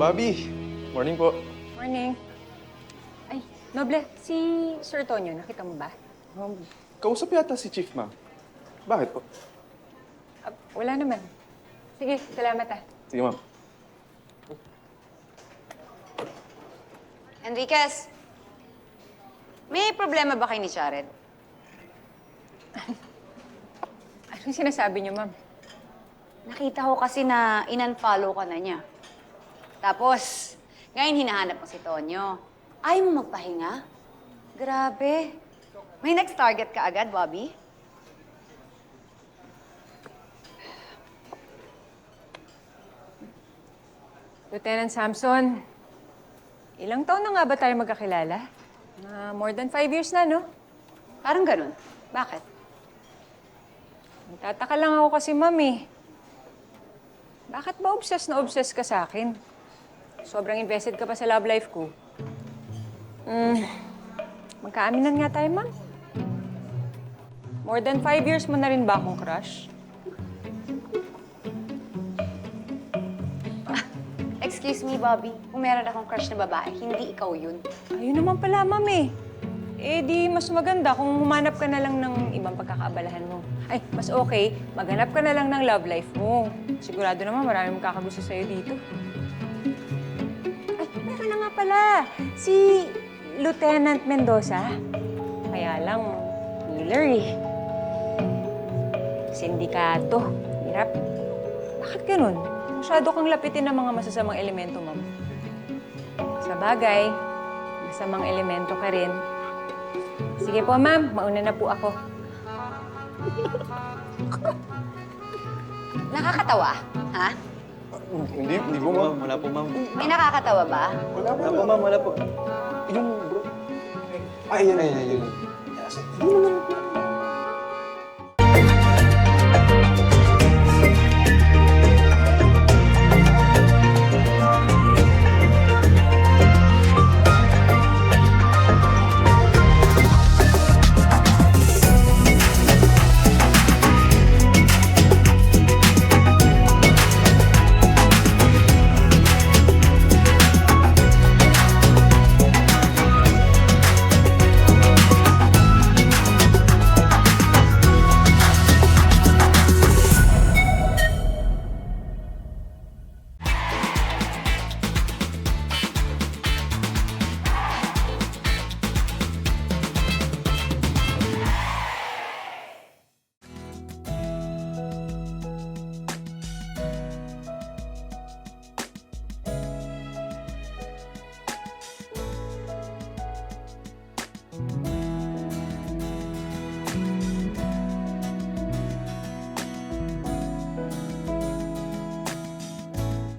Bobby, morning po. Morning. Ay, Noble, si Sir Tonyo, nakita mo ba? Kausap yata si Chief, ma'am. Bakit po? Wala naman. Sige, salamat ah. Sige, ma'am. Enriquez, may problema ba kayo ni Jared? Anong sinasabi niyo, ma'am? Nakita ko kasi na in-unfollow ka na niya. Tapos, ngayon hinahanap mo si Tonyo. Ayaw mo magpahinga? Grabe. May next target ka agad, Bobby? Lieutenant Samson, ilang taon na nga ba tayo magkakilala? More than 5 years na, no? Parang ganun. Bakit? Nagtataka lang ako kasi, ma'am eh. Bakit ba obsessed na obsessed ka sa akin? Sobrang invested ka pa sa love life ko. Magkaaminan nga tayo, ma'am. More than 5 years mo na rin ba akong crush? Excuse me, Bobby. Kung meron akong crush na babae, hindi ikaw yun. Ayun naman pala, ma'am eh. Eh di mas maganda kung humanap ka na lang ng ibang pagkakaabalahan mo. Ay, mas okay, maghanap ka na lang ng love life mo. Sigurado naman maraming makakagusto sa'yo dito. Ay, meron na nga pala. Si Lieutenant Mendoza. Kaya lang, healer eh. Sindikato. Hirap. Bakit ganun? Masyado kang lapitin ng mga masasamang elemento, ma'am. Sa bagay, masamang elemento ka rin. Sige po, ma'am. Mauna na po ako. Nakakatawa, ha? Hindi po, ma'am. Wala po, ma'am. May nakakatawa ba? Wala po, Wala po, ma'am. Wala po. Yung bro... Ay, yan. Ayun, ayun. Hindi naman